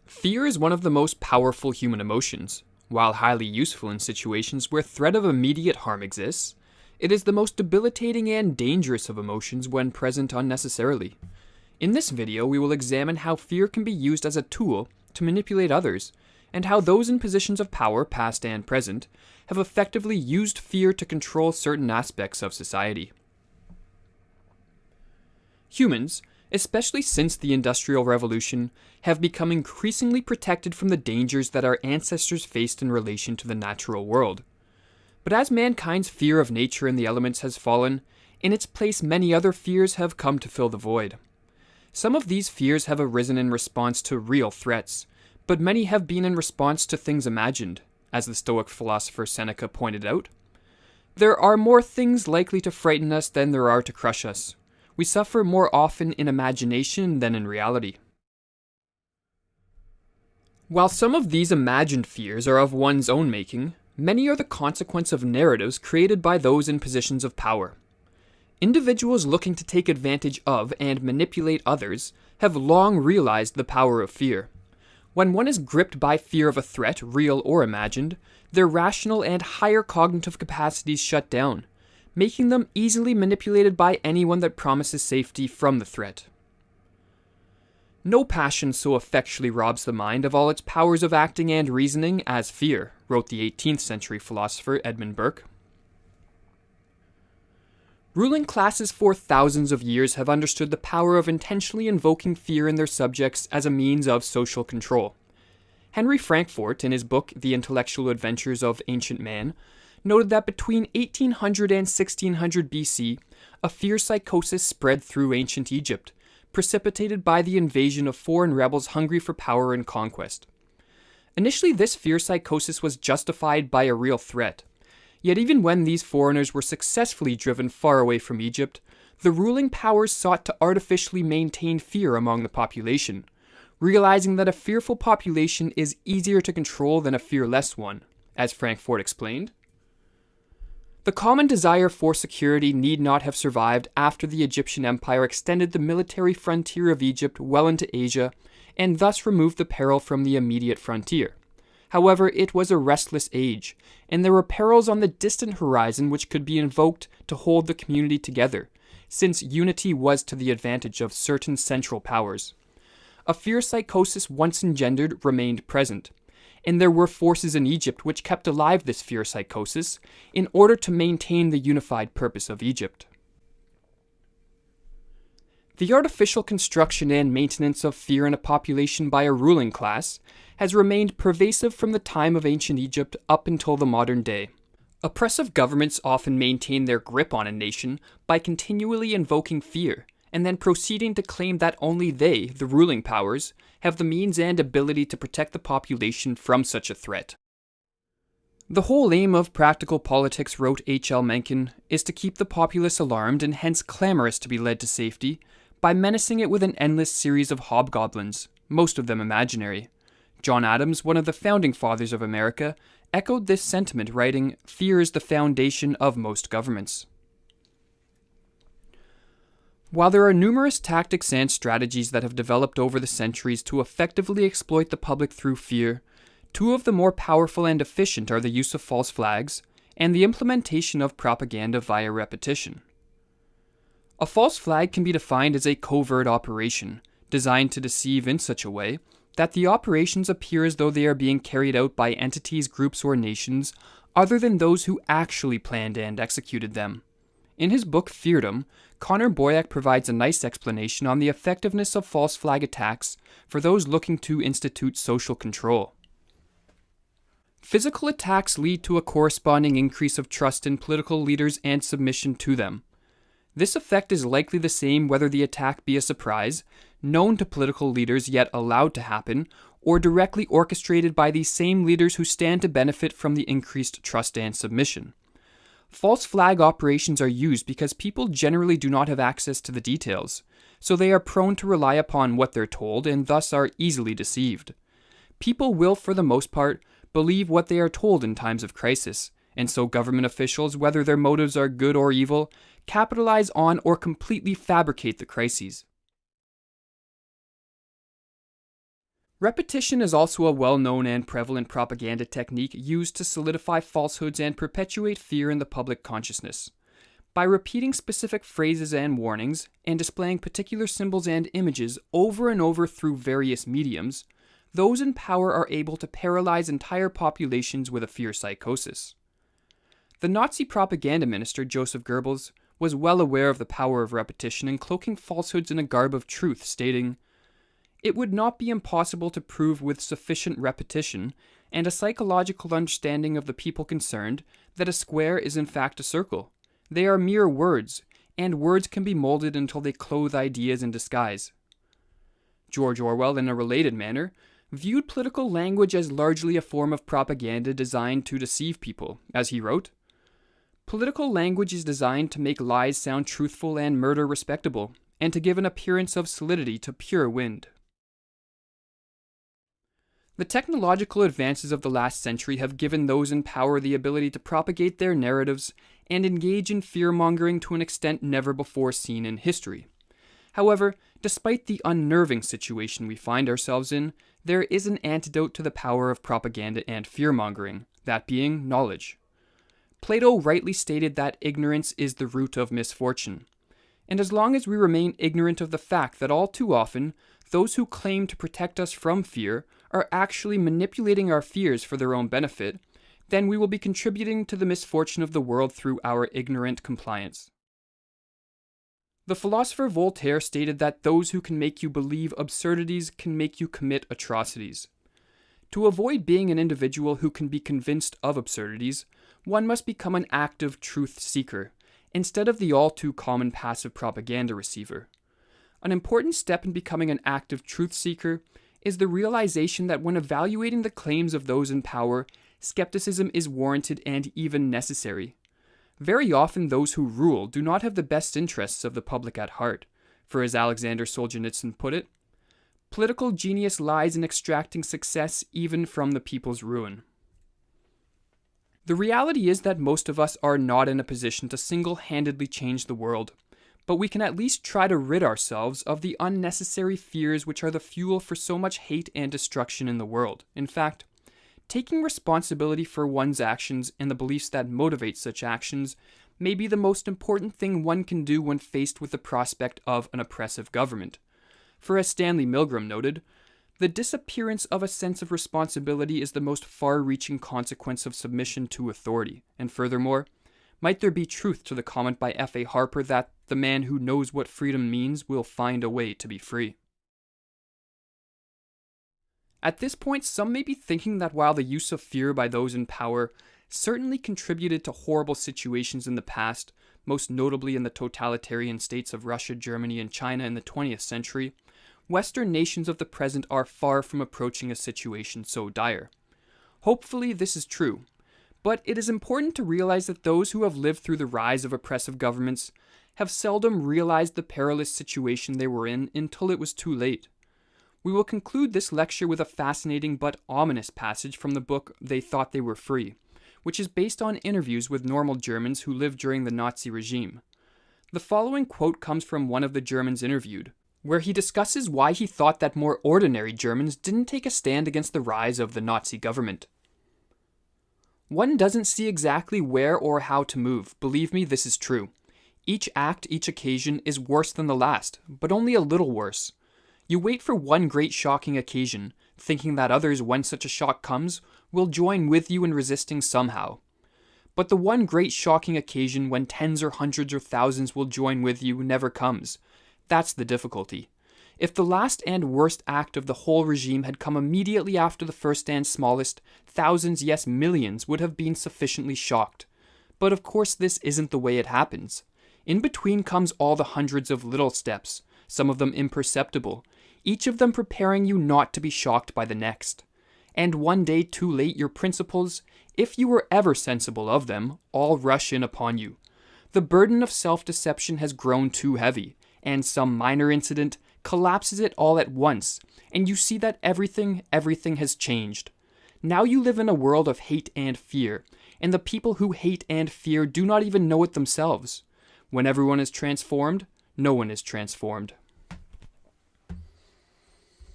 Fear is one of the most powerful human emotions. While highly useful in situations where threat of immediate harm exists, it is the most debilitating and dangerous of emotions when present unnecessarily. In this video, we will examine how fear can be used as a tool to manipulate others, and how those in positions of power, past and present, have effectively used fear to control certain aspects of society. Humans, especially since the Industrial Revolution, have become increasingly protected from the dangers that our ancestors faced in relation to the natural world. But as mankind's fear of nature and the elements has fallen, in its place many other fears have come to fill the void. Some of these fears have arisen in response to real threats, but many have been in response to things imagined, as the Stoic philosopher Seneca pointed out. There are more things likely to frighten us than there are to crush us. We suffer more often in imagination than in reality. While some of these imagined fears are of one's own making, many are the consequence of narratives created by those in positions of power. Individuals looking to take advantage of and manipulate others have long realized the power of fear. When one is gripped by fear of a threat, real or imagined, their rational and higher cognitive capacities shut down, making them easily manipulated by anyone that promises safety from the threat. No passion so effectually robs the mind of all its powers of acting and reasoning as fear, wrote the 18th century philosopher Edmund Burke. Ruling classes for thousands of years have understood the power of intentionally invoking fear in their subjects as a means of social control. Henry Frankfort, in his book The Intellectual Adventures of Ancient Man, noted that between 1800 and 1600 BC, a fear psychosis spread through ancient Egypt, precipitated by the invasion of foreign rebels hungry for power and conquest. Initially, this fear psychosis was justified by a real threat. Yet even when these foreigners were successfully driven far away from Egypt, the ruling powers sought to artificially maintain fear among the population, realizing that a fearful population is easier to control than a fearless one, as Frankfort explained. The common desire for security need not have survived after the Egyptian Empire extended the military frontier of Egypt well into Asia, and thus removed the peril from the immediate frontier. However, it was a restless age, and there were perils on the distant horizon which could be invoked to hold the community together, since unity was to the advantage of certain central powers. A fear psychosis once engendered remained present, and there were forces in Egypt which kept alive this fear psychosis in order to maintain the unified purpose of Egypt. The artificial construction and maintenance of fear in a population by a ruling class has remained pervasive from the time of ancient Egypt up until the modern day. Oppressive governments often maintain their grip on a nation by continually invoking fear, and then proceeding to claim that only they, the ruling powers, have the means and ability to protect the population from such a threat. The whole aim of practical politics, wrote H.L. Mencken, is to keep the populace alarmed and hence clamorous to be led to safety, by menacing it with an endless series of hobgoblins, most of them imaginary. John Adams, one of the founding fathers of America, echoed this sentiment, writing, "Fear is the foundation of most governments." While there are numerous tactics and strategies that have developed over the centuries to effectively exploit the public through fear, two of the more powerful and efficient are the use of false flags and the implementation of propaganda via repetition. A false flag can be defined as a covert operation, designed to deceive in such a way that the operations appear as though they are being carried out by entities, groups, or nations other than those who actually planned and executed them. In his book Feardom, Connor Boyack provides a nice explanation on the effectiveness of false flag attacks for those looking to institute social control. Physical attacks lead to a corresponding increase of trust in political leaders and submission to them. This effect is likely the same whether the attack be a surprise, known to political leaders yet allowed to happen, or directly orchestrated by these same leaders who stand to benefit from the increased trust and submission. False flag operations are used because people generally do not have access to the details, so they are prone to rely upon what they're told and thus are easily deceived. People will, for the most part, believe what they are told in times of crisis, and so government officials, whether their motives are good or evil, capitalize on or completely fabricate the crises. Repetition is also a well-known and prevalent propaganda technique used to solidify falsehoods and perpetuate fear in the public consciousness. By repeating specific phrases and warnings, and displaying particular symbols and images over and over through various mediums, those in power are able to paralyze entire populations with a fear psychosis. The Nazi propaganda minister Joseph Goebbels was well aware of the power of repetition in cloaking falsehoods in a garb of truth, stating, "It would not be impossible to prove with sufficient repetition and a psychological understanding of the people concerned that a square is in fact a circle. They are mere words, and words can be molded until they clothe ideas in disguise." George Orwell, in a related manner, viewed political language as largely a form of propaganda designed to deceive people, as he wrote, "Political language is designed to make lies sound truthful and murder respectable, and to give an appearance of solidity to pure wind." The technological advances of the last century have given those in power the ability to propagate their narratives and engage in fear-mongering to an extent never before seen in history. However, despite the unnerving situation we find ourselves in, there is an antidote to the power of propaganda and fear-mongering, that being knowledge. Plato rightly stated that ignorance is the root of misfortune. And as long as we remain ignorant of the fact that all too often, those who claim to protect us from fear are actually manipulating our fears for their own benefit, then we will be contributing to the misfortune of the world through our ignorant compliance. The philosopher Voltaire stated that those who can make you believe absurdities can make you commit atrocities. To avoid being an individual who can be convinced of absurdities, one must become an active truth seeker, instead of the all-too-common passive propaganda receiver. An important step in becoming an active truth seeker is the realization that when evaluating the claims of those in power, skepticism is warranted and even necessary. Very often those who rule do not have the best interests of the public at heart, for as Alexander Solzhenitsyn put it, "Political genius lies in extracting success even from the people's ruin." The reality is that most of us are not in a position to single-handedly change the world, but we can at least try to rid ourselves of the unnecessary fears which are the fuel for so much hate and destruction in the world. In fact, taking responsibility for one's actions and the beliefs that motivate such actions may be the most important thing one can do when faced with the prospect of an oppressive government. For as Stanley Milgram noted, the disappearance of a sense of responsibility is the most far-reaching consequence of submission to authority, and furthermore, might there be truth to the comment by F.A. Harper that the man who knows what freedom means will find a way to be free? At this point, some may be thinking that while the use of fear by those in power certainly contributed to horrible situations in the past, most notably in the totalitarian states of Russia, Germany, and China in the 20th century, Western nations of the present are far from approaching a situation so dire. Hopefully this is true, but it is important to realize that those who have lived through the rise of oppressive governments have seldom realized the perilous situation they were in until it was too late. We will conclude this lecture with a fascinating but ominous passage from the book They Thought They Were Free, which is based on interviews with normal Germans who lived during the Nazi regime. The following quote comes from one of the Germans interviewed, where he discusses why he thought that more ordinary Germans didn't take a stand against the rise of the Nazi government. "One doesn't see exactly where or how to move. Believe me, this is true. Each act, each occasion is worse than the last, but only a little worse. You wait for one great shocking occasion, thinking that others, when such a shock comes, will join with you in resisting somehow. But the one great shocking occasion when tens or hundreds or thousands will join with you never comes. That's the difficulty. If the last and worst act of the whole regime had come immediately after the first and smallest, thousands, yes millions, would have been sufficiently shocked. But of course this isn't the way it happens. In between comes all the hundreds of little steps, some of them imperceptible, each of them preparing you not to be shocked by the next. And one day too late your principles, if you were ever sensible of them, all rush in upon you. The burden of self-deception has grown too heavy, and some minor incident collapses it all at once, and you see that everything has changed. Now you live in a world of hate and fear, and the people who hate and fear do not even know it themselves. When everyone is transformed, no one is transformed.